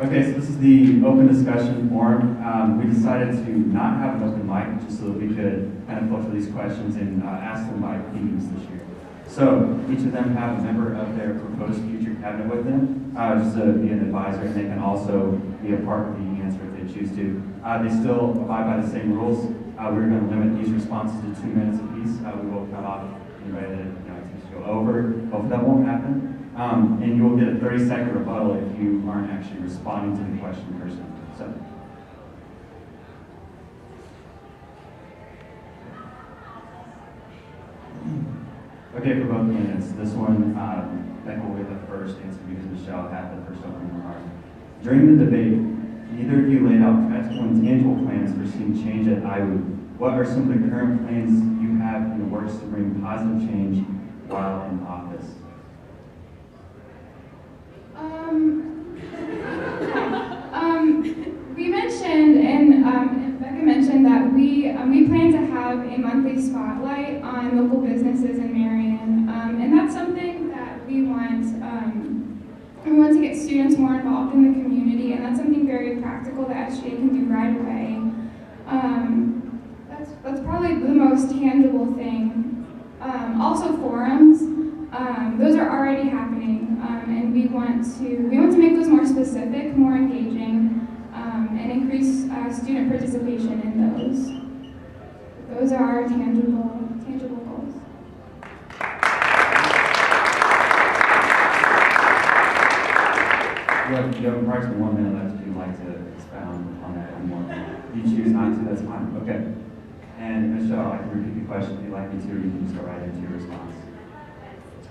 Okay, so this is the open discussion forum. We decided to not have an open mic just so that we could kind of filter these questions and ask them by themes this year. So each of them have a member of their proposed future cabinet with them, just to be an advisor, and they can also be a part of the answer if they choose to. They still abide by the same rules. We're going to limit these responses to 2 minutes apiece. We will cut off anybody that seems to go over. Hopefully that won't happen. And you will get a 30-second rebuttal if you aren't actually responding to the question personally. So. Okay, for both candidates, this one, Becca will get the first answer because Michelle had the first opening remark. During the debate, neither of you laid out practical and tangible plans for seeing change at IWU. What are some of the current plans you have in the works to bring positive change while in office? We mentioned, and Becca mentioned that we plan to have a monthly spotlight on local businesses in Marion, and that's something that we want to get students more involved in the community, and that's something very practical that SGA can do right away. That's probably the most tangible thing. Also forums, those are already happening, and we want to make those more specific, more engaging, and increase student participation in those. Those are our tangible goals. You have approximately 1 minute left if you'd like to expound on that anymore. If you choose not to, that's fine. Okay. And Michelle, I can repeat the question if you'd like me to, or you can just go right into your response.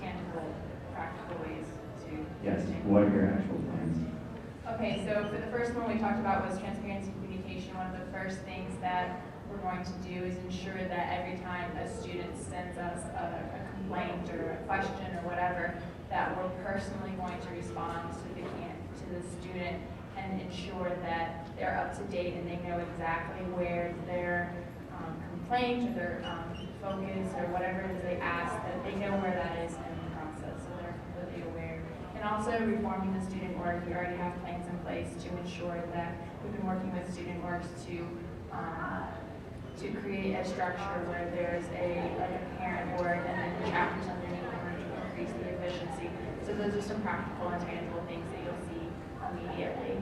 Tangible, practical ways to... Yes, what are your actual plans? Okay, so for the first one we talked about was transparency and communication. One of the first things that we're going to do is ensure that every time a student sends us a complaint or a question or whatever, that we're personally going to respond to the student and ensure that they're up to date and they know exactly where their complaint or their focus or whatever it is they ask, that they know where that is in the process, so they're completely aware. And also reforming the student org. We already have plans in place to ensure that we've been working with student orgs to create a structure where there's a parent board and then chapters underneath in order to increase the efficiency. So those are some practical and tangible things that you'll see immediately.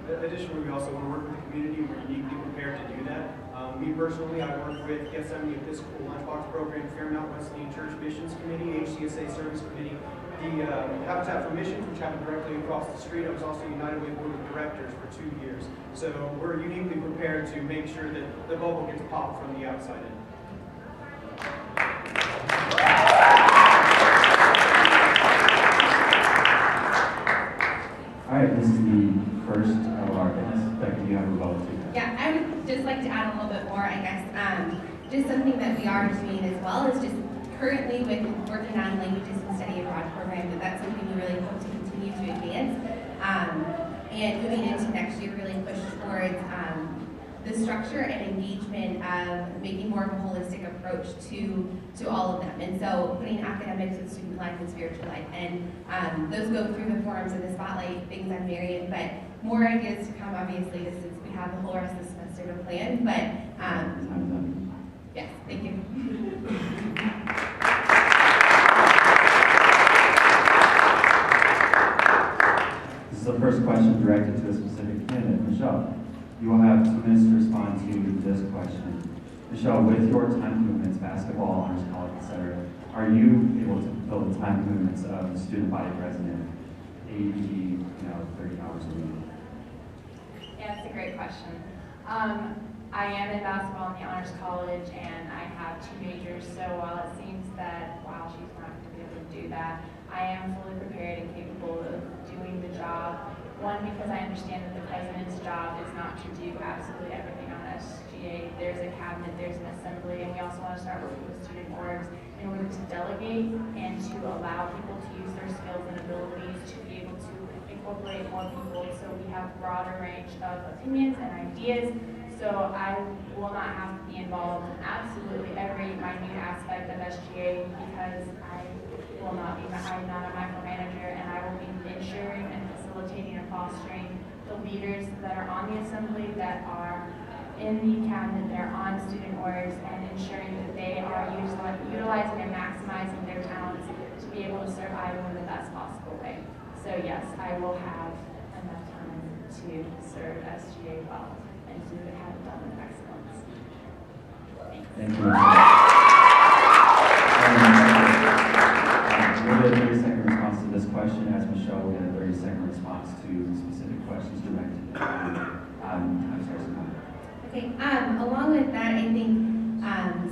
Additionally, we also want to work with the community. We're uniquely prepared to do that. Me personally, I work with Gethsemane Episcopal Lunchbox Program, Fairmount Wesleyan Church Missions Committee, HCSA Service Committee, the Habitat for Missions, which happened directly across the street. I was also United Way Board of Directors for 2 years. So we're uniquely prepared to make sure that the bubble gets popped from the outside in. All right, this is the first of our guests. Becca, do you have a rebuttal to that? Yeah, I would just like to add a little bit more, I guess. Just something that we are doing as well is just currently with working on languages and study abroad program, that's something we really hope to continue to advance. And moving into next year, really push towards the structure and engagement of making more of a holistic approach to all of them. And so putting academics with student life and spiritual life. And those go through the forums and the spotlight things on Marion, but more ideas to come, obviously, just since we have the whole rest of the semester to plan. But yes, thank you. This is the first question directed to a specific candidate. Michelle, you will have 2 minutes to respond to this question. Michelle, with your time commitments, basketball, honors college, etc., are you able to fulfill the time commitments of the student body president, 80, 30 hours a week? Yeah, that's a great question. I am in basketball in the honors college, and I have 2 majors. So while it seems that she's not going to be able to do that, I am fully prepared and capable of doing the job. One, because I understand that the president's job is not to do absolutely everything on SGA. There's a cabinet, there's an assembly, and we also want to start working with student orgs in order to delegate and to allow people to use their skills and abilities to be able to incorporate more people. So we have a broader range of opinions and ideas. So I will not have to be involved in absolutely every minute aspect of SGA because I'm not a micromanager, and I will be ensuring and facilitating and fostering the leaders that are on the assembly, that are in the cabinet, that are on student orgs, and ensuring that they are utilizing and maximizing their talents to be able to serve Iowa in the best possible way. So yes, I will have enough time to serve SGA well and to have it done with excellence. Thanks. Thank you. We'll get a 30-second response to this question, as Michelle will get a 30-second response to specific questions directed. I'm sorry, Samantha. Okay, along with that, I think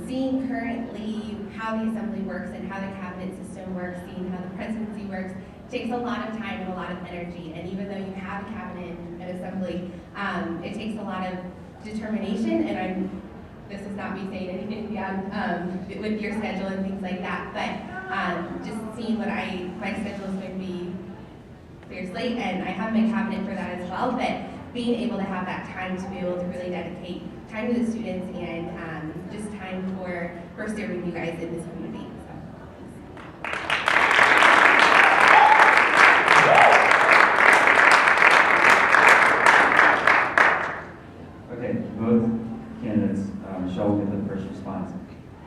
seeing currently how the assembly works and how the cabinet system works, seeing how the presidency works, takes a lot of time and a lot of energy. And even though you have a cabinet and assembly, it takes a lot of determination. And this is not me saying anything beyond with your schedule and things like that, but just seeing what my schedule is going to be clear slate, and I have my cabinet for that as well. But being able to have that time to be able to really dedicate time to the students and just time for serving you guys in this community. Okay, both candidates, Michelle will get the first response.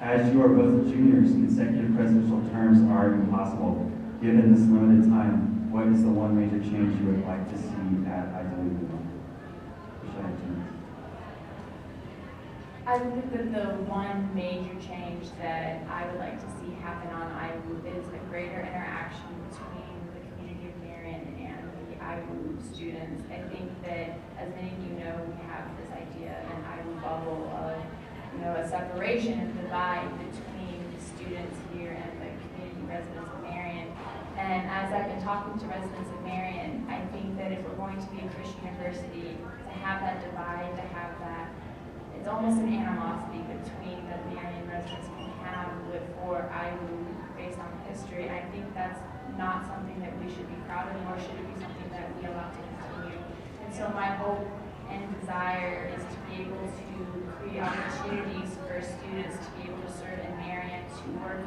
As you are both juniors, consecutive presidential terms are impossible. Given this limited time, what is the one major change you would like to see at IWU? I think that the one major change that I would like to see happen on IWU is a greater interaction between the community of Marion and the IWU students. I think that, as many of you know, we have this idea, an IWU bubble of, a separation and divide between the students here and the community residents of Marion. And as I've been talking to residents of Marion, I think that if we're going to be a Christian university, to have that divide, to have that, it's almost an animosity between the Marion residents can have for IWU based on history. I think that's not something that we should be proud of, nor should it be something that we allow to continue. And so my hope and desire is to be able to create opportunities for students to be able to serve in Marion, to work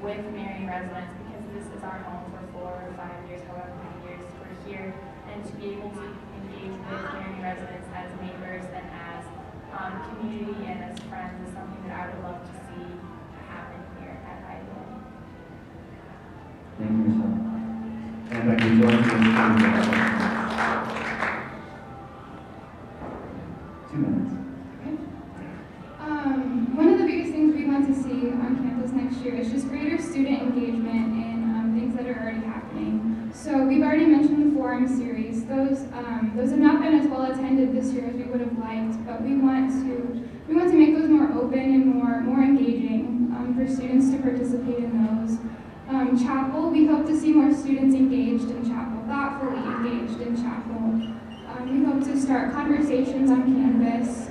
with Marion residents, because this is our home for 4 or 5 years, however many years we're here, and to be able to engage with Marion residents as neighbors and as community and as friends is something that I would love to see happen here at IWU. Thank you, Michelle. And Becca, join me. 2 minutes. One of the biggest things we want to see on campus next year is just greater student engagement in things that are already happening. So we've already mentioned the forum series. Those have not been as well attended this year as we would have liked, but we want to make those more open and more engaging for students to participate in those. Chapel, we hope to see more students engaged in chapel, thoughtfully engaged in chapel. We hope to start conversations on campus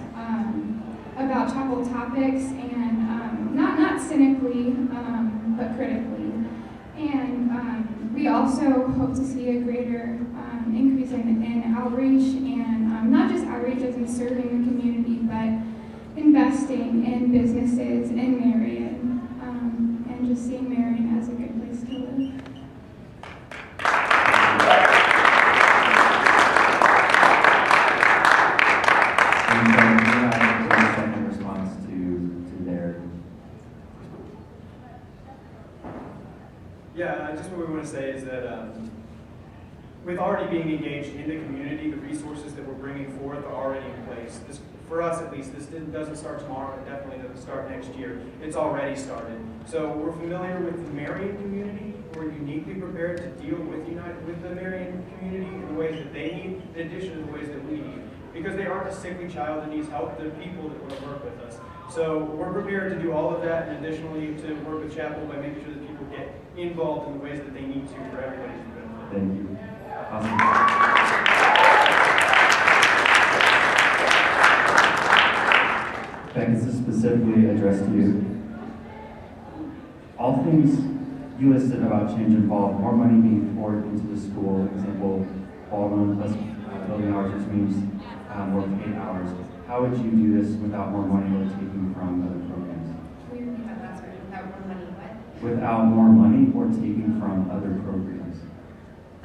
about chapel topics, and not cynically, but critically. And we also hope to see a greater increase in outreach, and not just outreach as in serving the community, but investing in businesses in Marion, and just seeing Marion as a good place to live. Yeah, just what we want to say is that with already being engaged in the community, the resources that we're bringing forth are already in place. This, for us at least, this doesn't start tomorrow, and definitely doesn't start next year. It's already started. So we're familiar with the Marion community. We're uniquely prepared to deal with the Marion community in the ways that they need, in addition to the ways that we need. Because they aren't a sickly child that needs help, they're people that want to work with us. So we're prepared to do all of that, and additionally to work with Chapel by making sure that people get involved in the ways that they need to for everybody's benefit. Thank you. Awesome. Becca, this is specifically addressed to you. All things you listed about change involve more money being poured into the school. Example, ballroom plus building hours, which means more than 8 hours. How would you do this without more money or taking from other programs? We repeat that last word, without more money, what? Without more money or taking from other programs?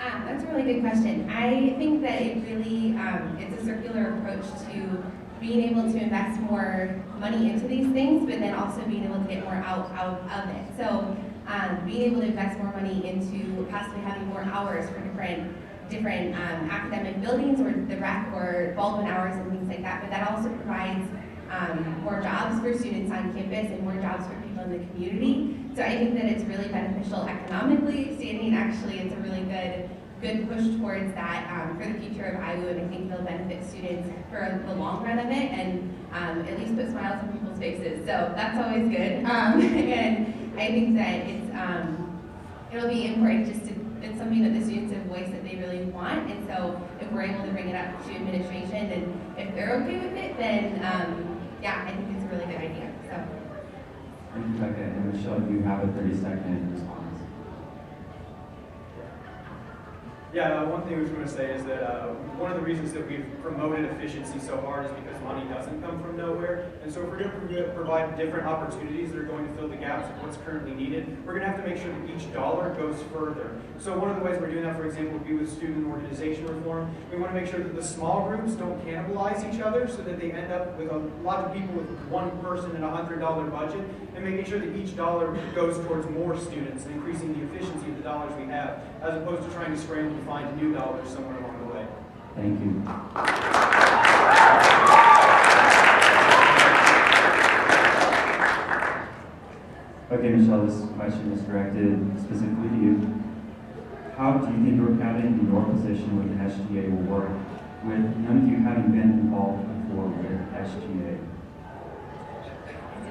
That's a really good question. I think that it really, it's a circular approach to being able to invest more money into these things, but then also being able to get more out of it. So being able to invest more money into possibly having more hours for different academic buildings or the rec or Baldwin hours and things like that, but that also provides more jobs for students on campus and more jobs for people in the community. So I think that it's really beneficial economically standing. Actually, it's a really good push towards that for the future of IWU, and I think it'll benefit students for the long run of it and at least put smiles on people's faces. So that's always good. And I think that it'll be important it's something that the students have voiced that they really want, and so if we're able to bring it up to administration and if they're okay with it, then yeah, I think it's a really good idea. So. Thank you, Becca. And Michelle, you have a 30-second response. Yeah, one thing I was going to say is that one of the reasons that we've promoted efficiency so hard is because money doesn't come from nowhere. And so if we're going to provide different opportunities that are going to fill the gaps of what's currently needed, we're going to have to make sure that each dollar goes further. So one of the ways we're doing that, for example, would be with student organization reform. We want to make sure that the small groups don't cannibalize each other so that they end up with a lot of people with one person and $100 budget, and making sure that each dollar goes towards more students and increasing the efficiency of the dollars we have, as opposed to trying to scramble to find new dollars somewhere along the way. Thank you. Okay, Michelle, this question is directed specifically to you. How do you think your cabinet in your position with the SGA will work, with none of you having been involved before with SGA? It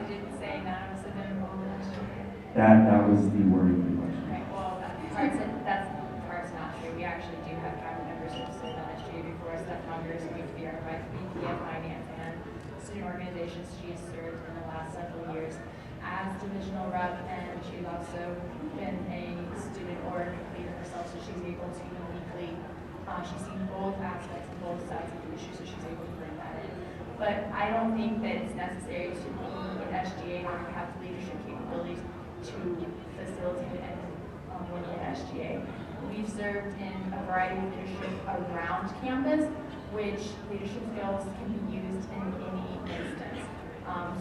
didn't say none of us have been involved in SGA. That was the wording of the question. Right, well, that's not true. We actually do have cabinet members who have served on SGA before us. Steph Mongers, VP of Finance and Student Organizations. She has served in the last several years as divisional rep, and she's also been a student org leader herself, so she's able to uniquely, she's seen both aspects and both sides of the issue, so she's able to bring that in. But I don't think that it's necessary to be in SGA or to have the leadership capabilities to facilitate and win in SGA. We've served in a variety of leadership around campus, which leadership skills can be used in any instance.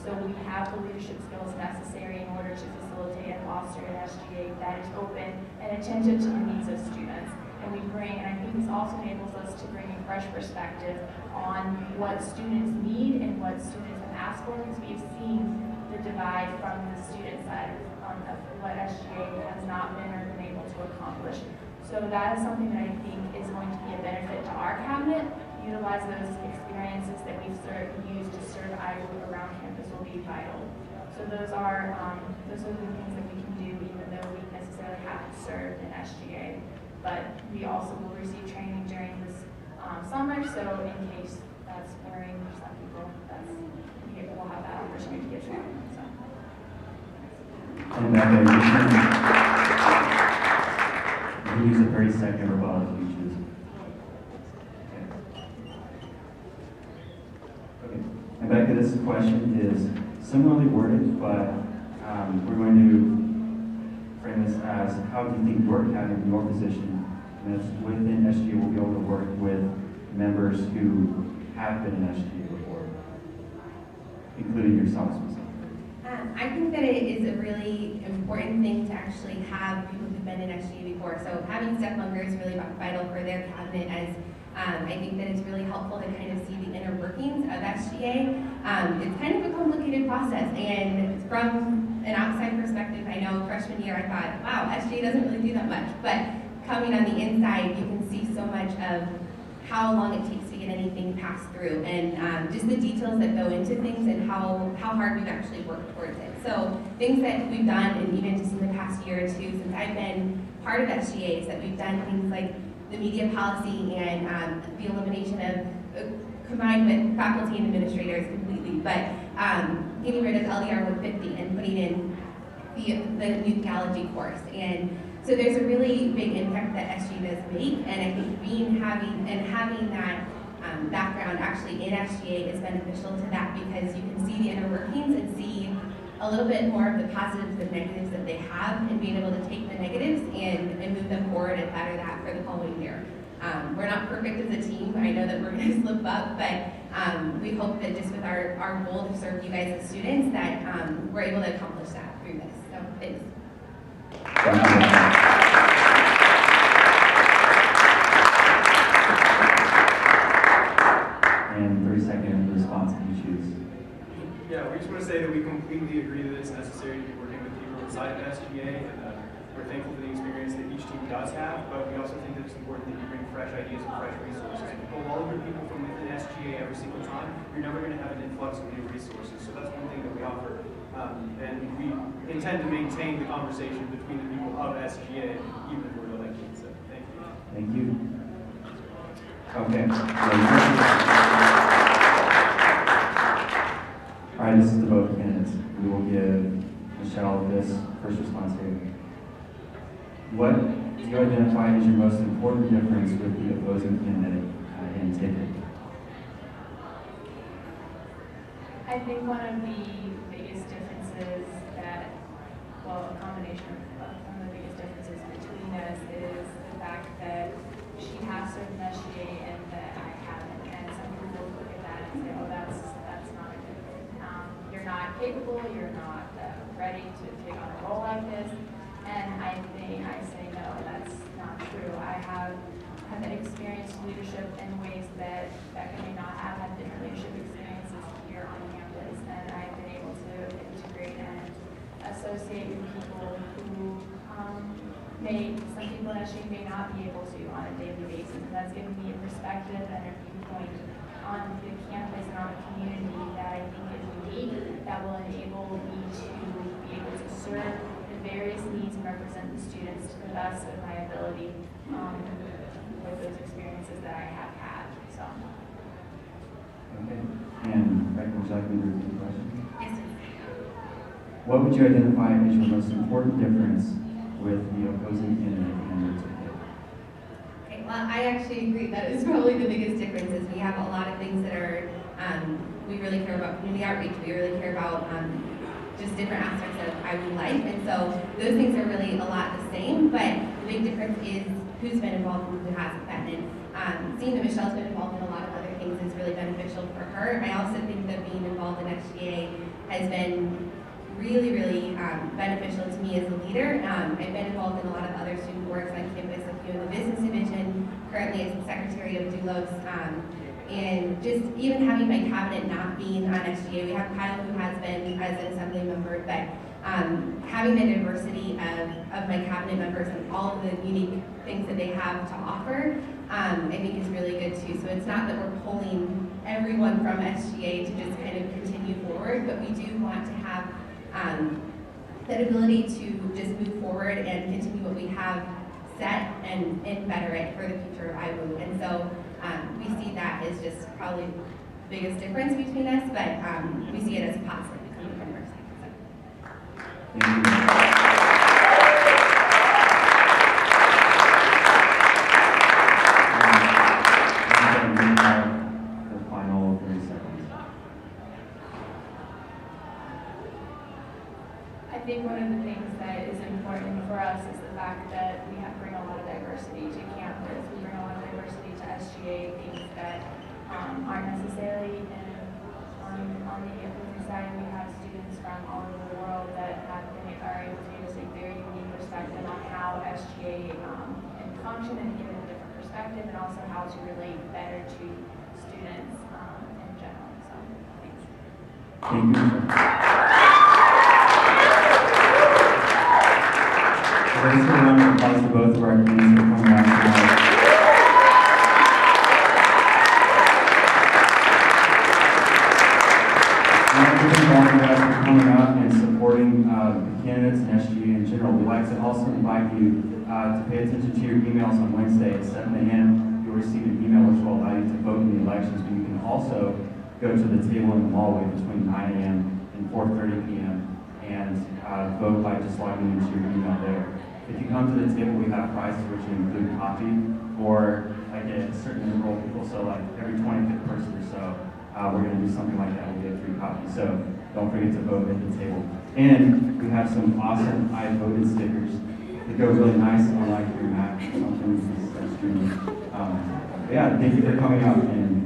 So we have the leadership skills necessary in order to facilitate and foster an SGA that is open and attentive to the needs of students. And we bring, and I think this also enables us to bring a fresh perspective on what students need and what students have asked for, because we've seen the divide from the student side of what SGA has not been or been able to accomplish. So that is something that I think is going to be a benefit to our cabinet. Utilize those experiences that we've used to serve IWU around campus will be vital. So those are the things that we can do, even though we necessarily haven't served in SGA. But we also will receive training during this summer, so in case that's worrying for some people, we'll have that opportunity to get training. So. And Becca, you can use a 30-second rebuttal if you choose. Okay. And Becca, this question is similarly worded, but we're going to frame this as, how do you think your cabinet in your position within SGA will be able to work with members who have been in SGA before, including yourself specifically? I think that it is a really important thing to actually have people who've been in SGA before. So having Steph Munger is really vital for their cabinet, as I think that it's really helpful to kind of see the inner workings of SGA. It's kind of a complicated process, and from an outside perspective, I know freshman year I thought, wow, SGA doesn't really do that much. But coming on the inside, you can see so much of how long it takes to get anything passed through, and just the details that go into things and how hard we've actually worked towards it. So things that we've done, and even just in the past year or two since I've been part of SGA, is that we've done things like the media policy and the elimination of, combined with faculty and administrators completely, but getting rid of LDR 150 and putting in the new theology course. And so there's a really big impact that SGA does make, and I think having that background actually in SGA is beneficial to that, because you can see the inner workings and see a little bit more of the positives and negatives that they have, and being able to take the negatives and move them forward and better that for the following year. We're not perfect as a team. I know that we're going to slip up, but we hope that just with our goal to serve you guys as students that we're able to accomplish that through this. So thanks. And 30-second response if you choose. Yeah, we just want to say that we completely agree that it's necessary to be working with people inside of SGA, and we're thankful for the experience that each team does have, but we also think that it's important that you bring fresh ideas and fresh resources. If you pull all of your people from within SGA every single time, you're never going to have an influx of new resources. So that's one thing that we offer. And we intend to maintain the conversation between the people of SGA, even if we're elected. So thank you. Thank you. Okay. All right, this is the vote candidates. We will give Michelle this first response here. What do you identify as your most important difference with the opposing candidate in ticket? I think one of the biggest differences that, well, a combination of some of the biggest differences between us is the fact that she has served in SGA and that I haven't. And some people look at that and say, oh, that's not a good thing. You're not capable, you're not ready to take on a role like this. And I say, no, that's not true. I have experienced leadership in ways that Becca may not have had different leadership experiences here on campus. And I've been able to integrate and associate with people who some people in SGA may not be able to on a daily basis. And that's given me a perspective and a viewpoint on the campus and on the community that I think is unique, that will enable me to be able to serve the various needs and represent the students to the best of my ability with those experiences that I have had. So. Okay. And Becca, would you like me to repeat the question? Yes, sir. What would you identify as your most important difference with the opposing candidate and your ticket? Okay, well, I actually agree that is probably the biggest difference is we have a lot of things that are, we really care about community outreach, we really care about just different aspects of IWU life, and so those things are really a lot the same, but the big difference is who's been involved and who hasn't been. And seeing that Michelle's been involved in a lot of other things is really beneficial for her. I also think that being involved in SGA has been really, really beneficial to me as a leader. I've been involved in a lot of other student works on campus, a few in the business division, currently as the secretary of Doulos, and just even having my cabinet not being on SGA, we have Kyle who has been as an assembly member, but having the diversity of my cabinet members and all of the unique things that they have to offer, I think is really good too. So it's not that we're pulling everyone from SGA to just kind of continue forward, but we do want to have that ability to just move forward and continue what we have set and better it for the future of IWU. And so we see that as just probably the biggest difference between us, but we see it as a positive coming from our side. Thank you. The final 30 seconds. I think one of the things that is important for us is the fact that we bring a lot of diversity to campus. We bring a lot of diversity to SGA, things that aren't necessarily on the opposing side. We have students from all over the world that are able to give us a very unique perspective on how SGA can function and give it a different perspective, and also how to relate better to students in general. So, thanks. Thank you. Let's give a round of applause to both of our candidates for coming out tonight. All of you guys for coming out and supporting the candidates and SGA in general. We'd like to also invite you to pay attention to your emails on Wednesday at 7 a.m. You'll receive an email which will allow you to vote in the elections, but you can also go to the table in the hallway between 9 a.m. and 4:30 p.m. and vote by just logging into your email there. If you come to the table, we have prizes which include coffee or like a certain number of people, so like every 25th person or so, we're going to do something like that. We'll get free coffee. So don't forget to vote at the table. And we have some awesome I voted stickers they go really nice on like your Mac or something. It's extremely, but yeah, thank you for coming out and